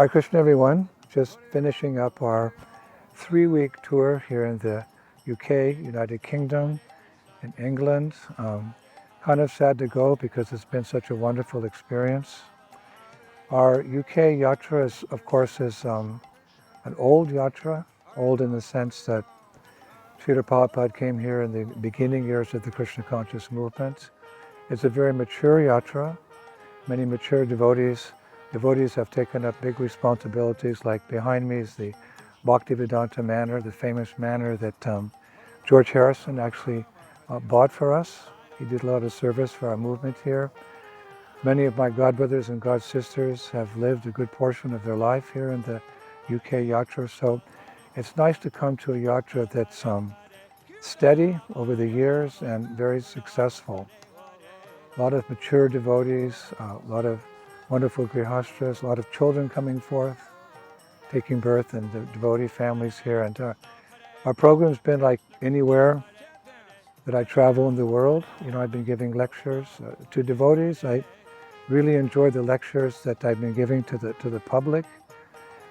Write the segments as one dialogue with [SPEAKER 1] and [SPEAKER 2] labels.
[SPEAKER 1] Hare Krishna, everyone. Just finishing up our 3-week tour here in the UK, United Kingdom, in England. Kind of sad to go because it's been such a wonderful experience. Our UK yatra is, of course, an old yatra, old in the sense that Srila Prabhupada came here in the beginning years of the Krishna conscious movement. It's a very mature yatra. Many mature devotees have taken up big responsibilities, like behind me is the Bhaktivedanta Manor, the famous manor that George Harrison actually bought for us. He did a lot of service for our movement here. Many of my godbrothers and godsisters have lived a good portion of their life here in the UK yatra, so it's nice to come to a yatra that's steady over the years and very successful. A lot of mature devotees, a lot of wonderful grihastras, a lot of children coming forth, taking birth in the devotee families here. And our program's been like anywhere that I travel in the world. You know, I've been giving lectures to devotees. I really enjoy the lectures that I've been giving to the public.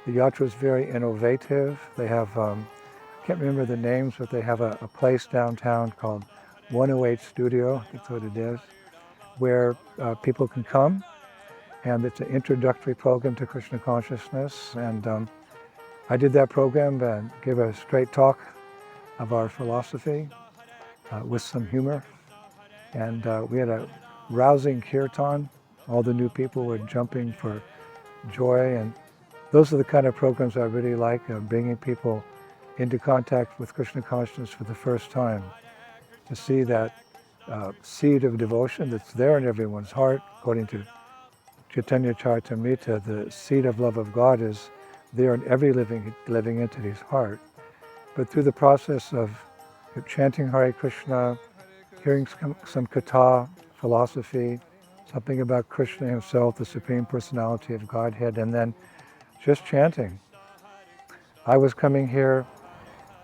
[SPEAKER 1] The yatra is very innovative. They have, I can't remember the names, but they have a place downtown called 108 Studio, I think that's what it is, where people can come, and it's an introductory program to Krishna consciousness. And I did that program and gave a straight talk of our philosophy with some humor. And we had a rousing kirtan. All the new people were jumping for joy, and those are the kind of programs I really like, bringing people into contact with Krishna consciousness for the first time, to see that seed of devotion that's there in everyone's heart. According to Chaitanya Charitamrita, the seed of love of God is there in every living entity's heart. But through the process of chanting Hare Krishna, hearing some katha, philosophy, something about Krishna himself, the Supreme Personality of Godhead, and then just chanting. I was coming here,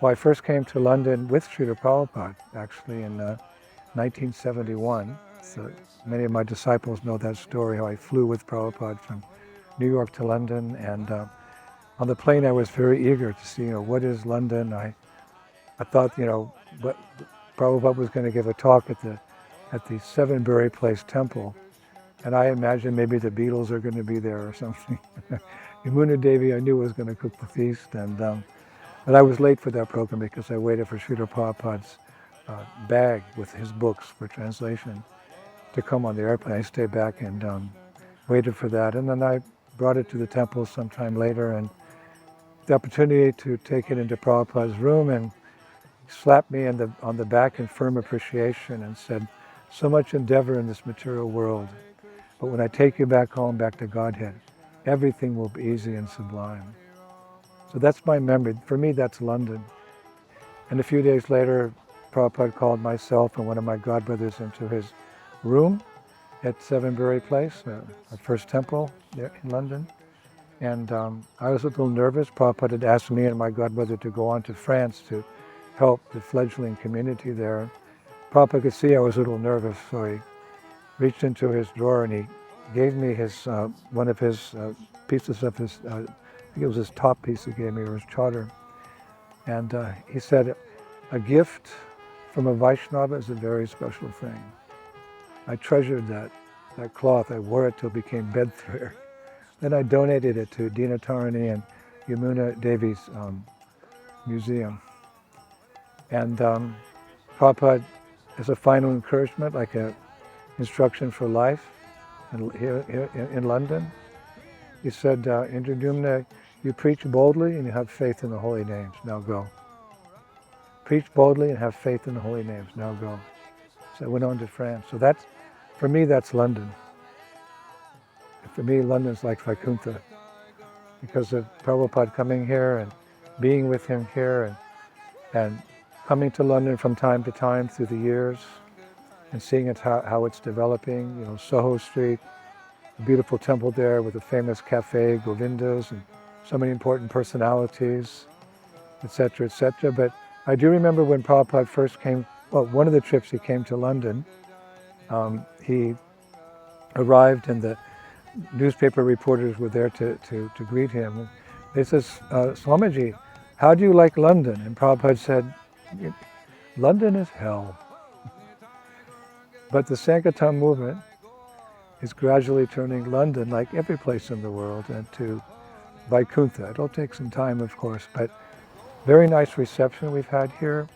[SPEAKER 1] well, I first came to London with Srila Prabhupada, actually, in 1971. So many of my disciples know that story, how I flew with Prabhupada from New York to London. And on the plane, I was very eager to see, what is London? I thought, what Prabhupada was going to give a talk at the Seven Place Temple. And I imagined maybe the Beatles are going to be there or something. Yamuna Devi, I knew was going to cook the feast. But I was late for that program because I waited for Srila Prabhupada's bag with his books for translation to come on the airplane. I stayed back and waited for that. And then I brought it to the temple sometime later, and the opportunity to take it into Prabhupada's room, and he slapped me on the back in firm appreciation and said, "So much endeavor in this material world, but when I take you back home, back to Godhead, everything will be easy and sublime." So that's my memory. For me, that's London. And a few days later, Prabhupada called myself and one of my godbrothers into his room at Seven Place, our first temple there in London. And I was a little nervous. Prabhupada had asked me and my godbrother to go on to France to help the fledgling community there. Prabhupada could see I was a little nervous, so he reached into his drawer and he gave me one of his pieces of his, I think it was his top piece he gave me, or his charter. And he said, "A gift from a Vaishnava is a very special thing." I treasured that cloth. I wore it till it became bedthread. Then I donated it to Dinatarani and Yamuna Devi's museum. And Prabhupada, as a final encouragement, like an instruction for life here in London, he said, "Indradyumna, you preach boldly and you have faith in the holy names. Now go. Preach boldly and have faith in the holy names. Now go." So I went on to France. So for me, that's London. For me, London's like Vaikuntha, because of Prabhupada coming here and being with him here, and coming to London from time to time through the years and seeing how it's developing. Soho Street, a beautiful temple there with a famous cafe, Govinda's, and so many important personalities, etc., etc. But I do remember when Prabhupada first came, one of the trips he came to London, he arrived in the newspaper reporters were there to greet him. They said, Swamiji, how do you like London? And Prabhupada said, London is hell. But the Sankirtan movement is gradually turning London, like every place in the world, into Vaikuntha. It'll take some time, of course, but very nice reception we've had here.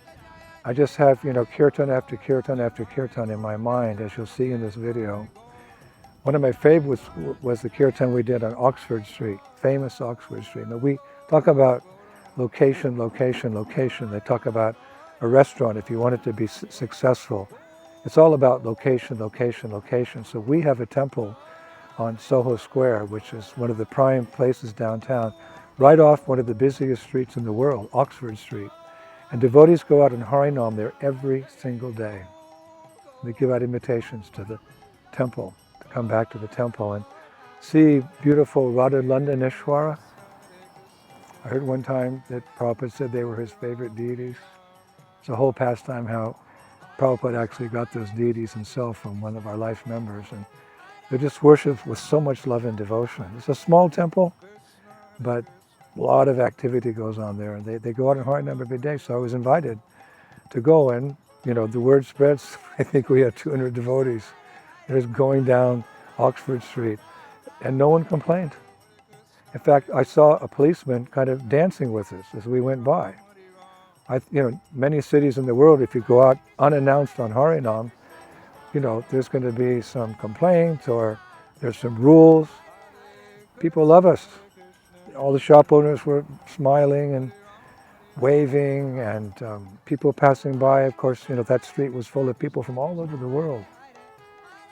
[SPEAKER 1] I just have, kirtan after kirtan after kirtan in my mind, as you'll see in this video. One of my favorites was the kirtan we did on Oxford Street, famous Oxford Street. Now we talk about location, location, location. They talk about a restaurant, if you want it to be successful. It's all about location, location, location. So we have a temple on Soho Square, which is one of the prime places downtown, right off one of the busiest streets in the world, Oxford Street. And devotees go out in Harinam there every single day. They give out invitations to the temple, to come back to the temple and see beautiful Radha Landaneshwara. I heard one time that Prabhupada said they were his favorite deities. It's a whole pastime how Prabhupada actually got those deities himself from one of our life members. And they're just worshipped with so much love and devotion. It's a small temple, but a lot of activity goes on there. And they go out in Harinam every day. So I was invited to go, and the word spreads. I think we had 200 devotees. There's going down Oxford Street, and no one complained. In fact, I saw a policeman kind of dancing with us as we went by. Many cities in the world, if you go out unannounced on Harinam, there's going to be some complaints or there's some rules. People love us. All the shop owners were smiling and waving, and people passing by. Of course, that street was full of people from all over the world.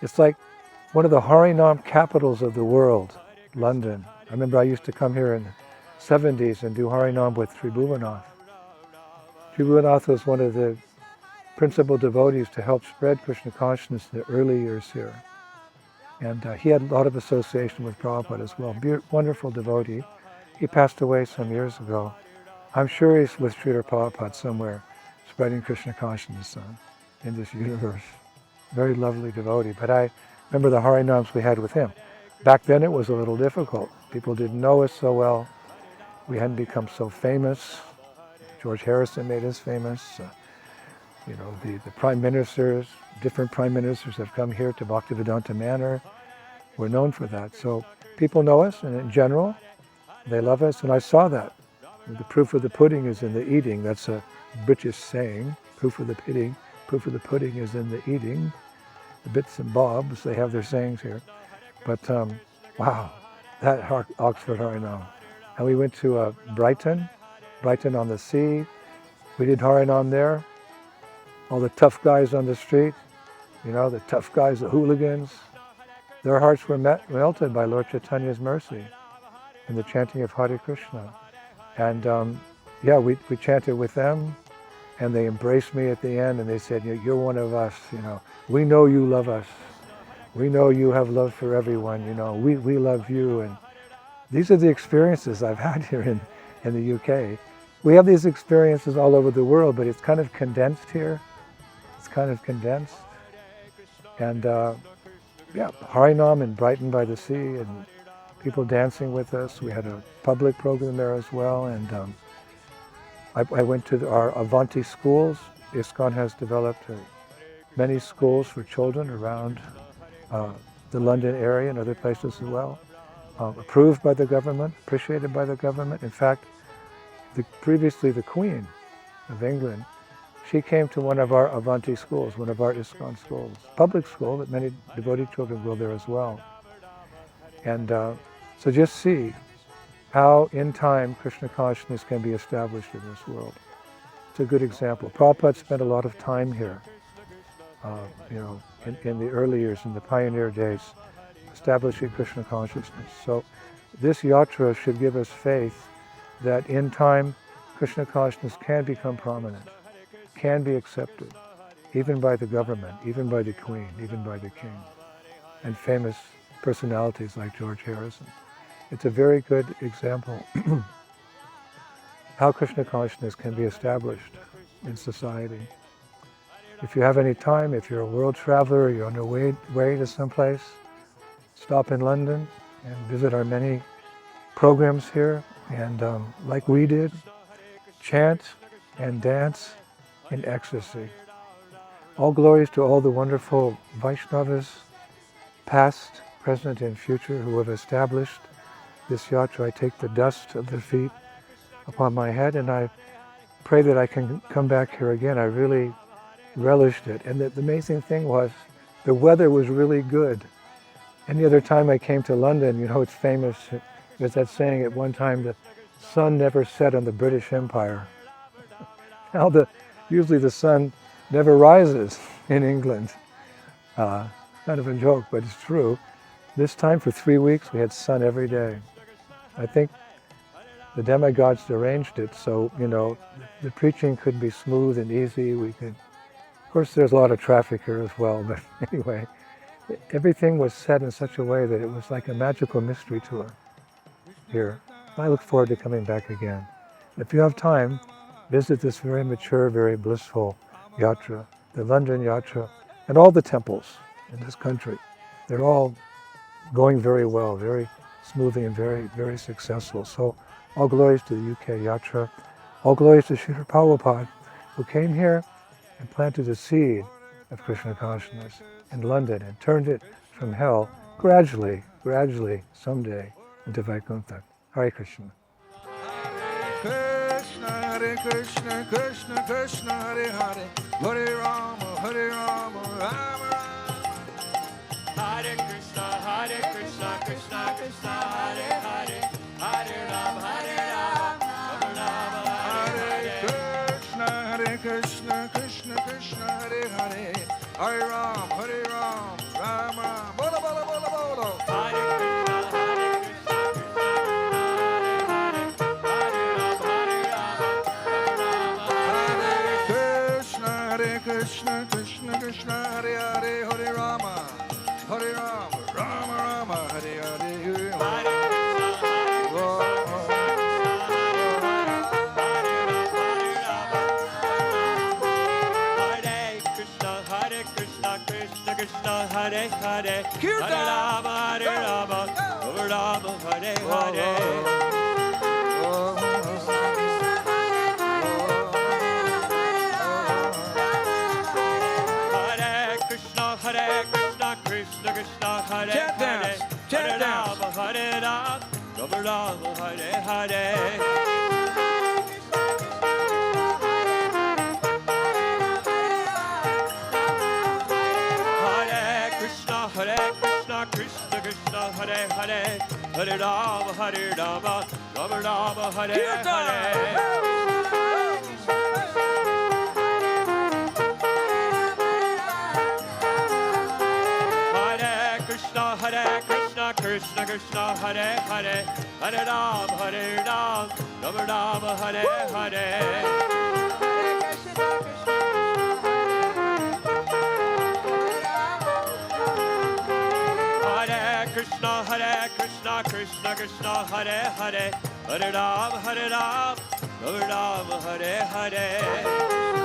[SPEAKER 1] It's like one of the Harinam capitals of the world, London. I remember I used to come here in the 70s and do Harinam with Tribhuvanath. Tribhuvanath was one of the principal devotees to help spread Krishna consciousness in the early years here. And he had a lot of association with Prabhupada as well. Wonderful devotee. He passed away some years ago. I'm sure he's with Srila Prabhupada somewhere, spreading Krishna consciousness in this universe. Very lovely devotee. But I remember the Harinams we had with him. Back then it was a little difficult. People didn't know us so well. We hadn't become so famous. George Harrison made us famous. The prime ministers, different prime ministers have come here to Bhaktivedanta Manor. We're known for that. So people know us, and in general, they love us, and I saw that. The proof of the pudding is in the eating. That's a British saying. Proof of the pudding is in the eating. The bits and bobs, they have their sayings here. But wow, that Oxford Harinam. And we went to Brighton on the Sea. We did Harinam there. All the tough guys on the street, the tough guys, the hooligans, their hearts were melted by Lord Chaitanya's mercy in the chanting of Hare Krishna. And we chanted with them, and they embraced me at the end, and they said, you're one of us, we know you love us. We know you have love for everyone, we love you. And these are the experiences I've had here in the UK. We have these experiences all over the world, but it's kind of condensed here. And Harinam in Brighton by the Sea, and people dancing with us. We had a public program there as well, and I went to our Avanti schools. ISKCON has developed many schools for children around the London area and other places as well. Approved by the government, appreciated by the government. In fact, previously the Queen of England, she came to one of our Avanti schools, one of our ISKCON schools. Public school, but many devotee children go there as well. And so just see how in time Krishna consciousness can be established in this world. It's a good example. Prabhupada spent a lot of time here, in the early years, in the pioneer days, establishing Krishna consciousness. So this yatra should give us faith that in time Krishna consciousness can become prominent, can be accepted, even by the government, even by the Queen, even by the King, and famous personalities like George Harrison. It's a very good example how Krishna consciousness can be established in society. If you have any time, if you're a world traveler, you're on your way to someplace, stop in London and visit our many programs here, and like we did, chant and dance in ecstasy. All glories to all the wonderful Vaishnavas, past, present, and future, who have established this yatra. I take the dust of their feet upon my head, and I pray that I can come back here again. I really relished it. And the amazing thing was, the weather was really good. Any other time I came to London, it's famous, there's that saying at one time, the sun never set on the British Empire. Now usually the sun never rises in England. Kind of a joke, but it's true. This time for 3 weeks we had sun every day. I think the demigods arranged it so, the preaching could be smooth and easy. Of course there's a lot of traffic here as well, but anyway, everything was set in such a way that it was like a magical mystery tour here. I look forward to coming back again. If you have time, visit this very mature, very blissful yatra, the London yatra, and all the temples in this country. They're all going very well, very smoothly and very, very successful. So all glories to the UK yatra. All glories to Srila Prabhupada, who came here and planted the seed of Krishna consciousness in London and turned it from hell gradually, someday into Vaikuntha. Hare Krishna.
[SPEAKER 2] Hare Krishna, Krishna Krishna, Hare Hare, Hare Rama, Rama Rama. Hare Krishna, Krishna Krishna, Hare Hare, Hare Rama, Rama Rama. Hare Krishna, Krishna Krishna, Hare Hare, Hare Rama, Rama Rama. Bolo, bolo, bolo, bolo. Krishna, Krishna Krishna, Hare Hare, Hare Rama, Rama Rama, Hare Hare. Hare Krishna, Krishna Krishna, Hare Hare, Hare Rama, Rama, Hare Hare. Krishna Krishna, Hare Hare, Hare Rama, Rama Rama, Hare Hare. Hare Krishna, Krishna Krishna, Hare Hare, Hare Rama, Rama Rama, Hare Hare. Krishna Krishna, Hare Hare, Hare Rama, Rama Rama, Hare Hare. Hare Krishna, Krishna Krishna, Hare Hare, Hare Rama, Rama Rama, Hare Hare.